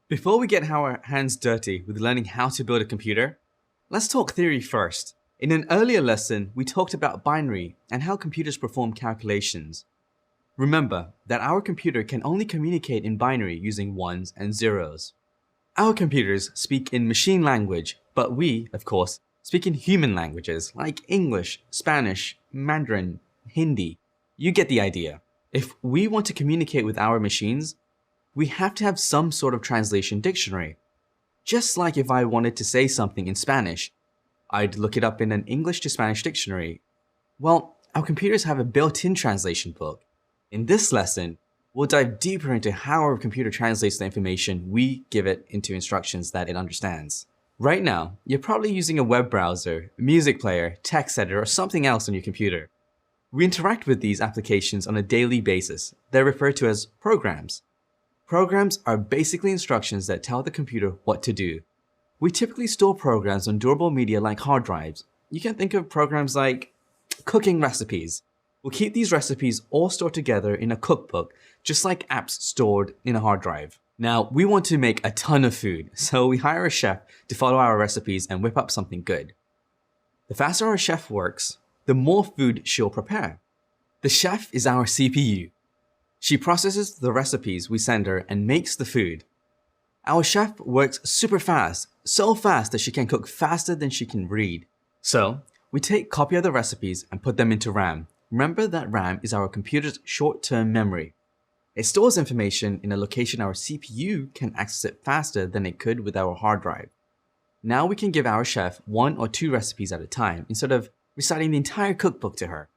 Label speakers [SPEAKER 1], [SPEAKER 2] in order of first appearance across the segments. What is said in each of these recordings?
[SPEAKER 1] Before we get our hands dirty with learning how to build a computer, let's talk theory first. In an earlier lesson, we talked about binary and how computers perform calculations. Remember that our computer can only communicate in binary using ones and zeros. Our computers speak in machine language, but we, of course, speak in human languages like English, Spanish, Mandarin, Hindi. You get the idea. If we want to communicate with our machines, we have to have some sort of translation dictionary. Just like if I wanted to say something in Spanish, I'd look it up in an English to Spanish dictionary. Well, our computers have a built-in translation book. In this lesson, we'll dive deeper into how our computer translates the information we give it into instructions that it understands. Right now, you're probably using a web browser, music player, text editor, or something else on your computer. We interact with these applications on a daily basis. They're referred to as programs. Programs are basically instructions that tell the computer what to do. We typically store programs on durable media like hard drives. You can think of programs like cooking recipes. We'll keep these recipes all stored together in a cookbook, just like apps stored in a hard drive. Now, we want to make a ton of food, so we hire a chef to follow our recipes and whip up something good. The faster our chef works, the more food she'll prepare. The chef is our CPU. She processes the recipes we send her and makes the food. Our chef works super fast, so fast that she can cook faster than she can read. So, we take copy of the recipes and put them into RAM. Remember that RAM is our computer's short-term memory. It stores information in a location our CPU can access it faster than it could with our hard drive. Now we can give our chef 1 or 2 recipes at a time instead of reciting the entire cookbook to her.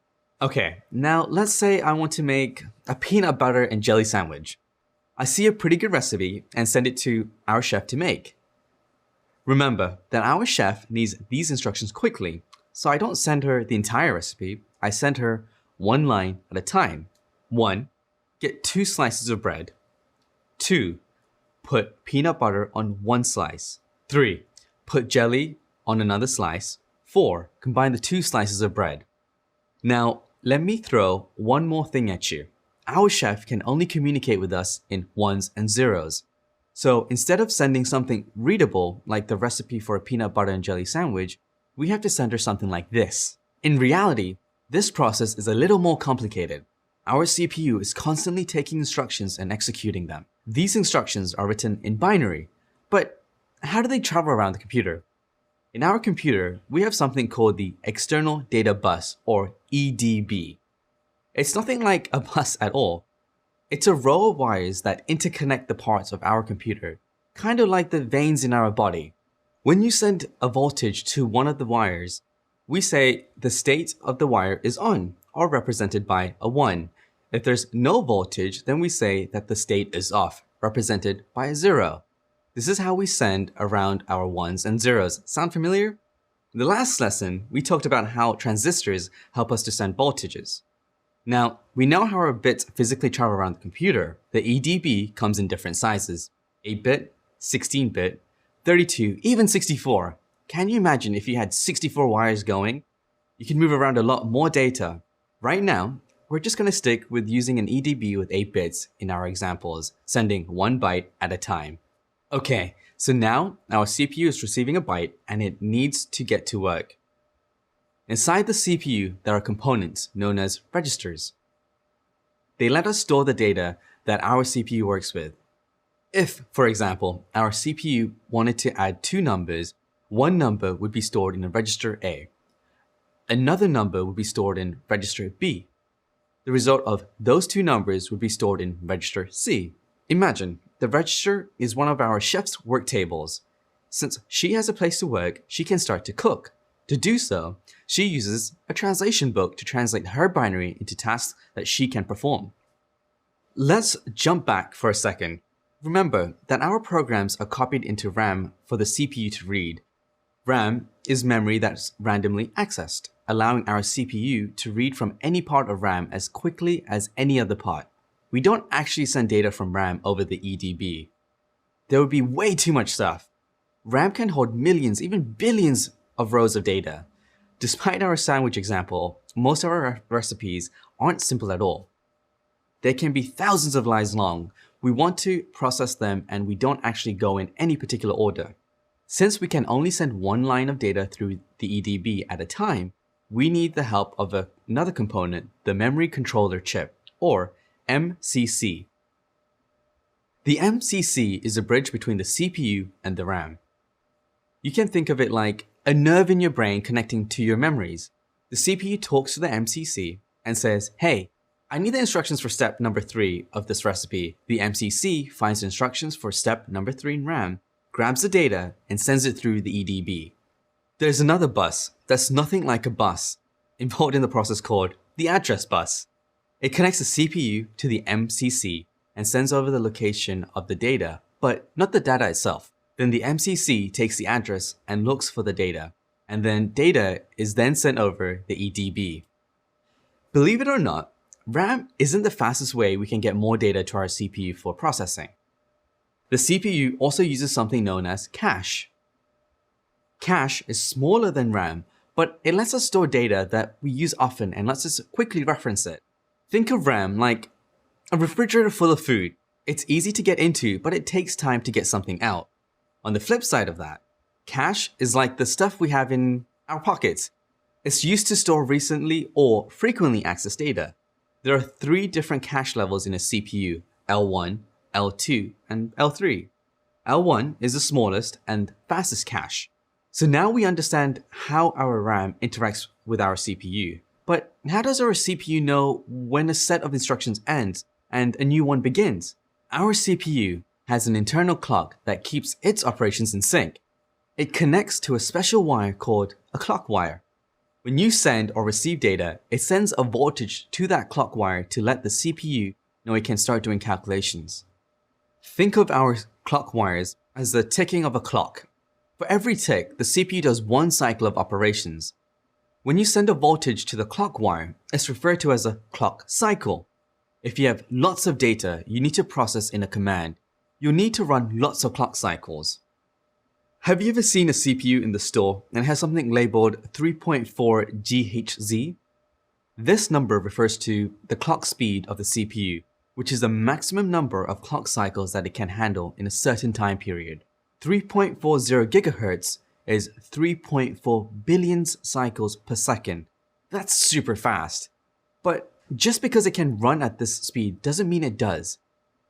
[SPEAKER 1] Okay, now let's say I want to make a peanut butter and jelly sandwich. I see a pretty good recipe and send it to our chef to make. Remember that our chef needs these instructions quickly, so I don't send her the entire recipe, I send her one line at a time. 1. Get 2 slices of bread. 2. Put peanut butter on one slice. 3. Put jelly on another slice. 4. Combine the 2 slices of bread. Now, let me throw one more thing at you. Our chef can only communicate with us in ones and zeros. So instead of sending something readable like the recipe for a peanut butter and jelly sandwich, we have to send her something like this. In reality, this process is a little more complicated. Our CPU is constantly taking instructions and executing them. These instructions are written in binary, but how do they travel around the computer? In our computer, we have something called the External Data Bus, or EDB. It's nothing like a bus at all. It's a row of wires that interconnect the parts of our computer, kind of like the veins in our body. When you send a voltage to one of the wires, we say the state of the wire is on, or represented by a 1. If there's no voltage, then we say that the state is off, represented by a 0. This is how we send around our ones and zeros. Sound familiar? In the last lesson, we talked about how transistors help us to send voltages. Now, we know how our bits physically travel around the computer. The EDB comes in different sizes: 8-bit, 16-bit, 32, even 64. Can you imagine if you had 64 wires going? You can move around a lot more data. Right now, we're just going to stick with using an EDB with 8 bits in our examples, sending 1 byte at a time. Okay, so now our CPU is receiving a byte and it needs to get to work. Inside the CPU, there are components known as registers. They let us store the data that our CPU works with. If, for example, our CPU wanted to add 2 numbers, one number would be stored in register A. Another number would be stored in register B. The result of those 2 numbers would be stored in register C. Imagine, the register is one of our chef's work tables. Since she has a place to work, she can start to cook. To do so, she uses a translation book to translate her binary into tasks that she can perform. Let's jump back for a second. Remember that our programs are copied into RAM for the CPU to read. RAM is memory that's randomly accessed, allowing our CPU to read from any part of RAM as quickly as any other part. We don't actually send data from RAM over the EDB. There would be way too much stuff. RAM can hold millions, even billions of rows of data. Despite our sandwich example, most of our recipes aren't simple at all. They can be thousands of lines long, we want to process them and we don't actually go in any particular order. Since we can only send one line of data through the EDB at a time, we need the help of another component, the memory controller chip, or MCC. The MCC is a bridge between the CPU and the RAM. You can think of it like a nerve in your brain connecting to your memories. The CPU talks to the MCC and says, hey, I need the instructions for step number 3 of this recipe. The MCC finds the instructions for step number 3 in RAM, grabs the data, and sends it through the EDB. There's another bus that's nothing like a bus involved in the process called the address bus. It connects the CPU to the MCC and sends over the location of the data, but not the data itself. Then the MCC takes the address and looks for the data, and then data is then sent over the EDB. Believe it or not, RAM isn't the fastest way we can get more data to our CPU for processing. The CPU also uses something known as cache. Cache is smaller than RAM, but it lets us store data that we use often and lets us quickly reference it. Think of RAM like a refrigerator full of food. It's easy to get into, but it takes time to get something out. On the flip side of that, cache is like the stuff we have in our pockets. It's used to store recently or frequently accessed data. There are 3 different cache levels in a CPU, L1, L2, and L3. L1 is the smallest and fastest cache. So now we understand how our RAM interacts with our CPU. But how does our CPU know when a set of instructions ends and a new one begins? Our CPU has an internal clock that keeps its operations in sync. It connects to a special wire called a clock wire. When you send or receive data, it sends a voltage to that clock wire to let the CPU know it can start doing calculations. Think of our clock wires as the ticking of a clock. For every tick, the CPU does 1 cycle of operations. When you send a voltage to the clock wire, it's referred to as a clock cycle. If you have lots of data you need to process in a command, you'll need to run lots of clock cycles. Have you ever seen a CPU in the store and it has something labeled 3.4 GHz? This number refers to the clock speed of the CPU, which is the maximum number of clock cycles that it can handle in a certain time period. 3.40 GHz is 3.4 billion cycles per second. That's super fast. But just because it can run at this speed doesn't mean it does.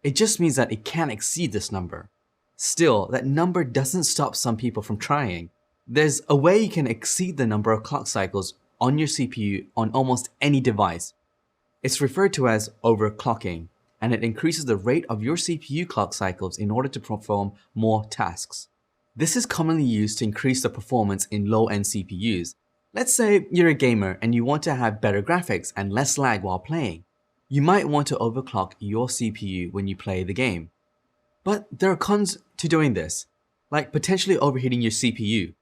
[SPEAKER 1] It just means that it can't exceed this number. Still, that number doesn't stop some people from trying. There's a way you can exceed the number of clock cycles on your CPU on almost any device. It's referred to as overclocking, and it increases the rate of your CPU clock cycles in order to perform more tasks. This is commonly used to increase the performance in low-end CPUs. Let's say you're a gamer and you want to have better graphics and less lag while playing. You might want to overclock your CPU when you play the game. But there are cons to doing this, like potentially overheating your CPU.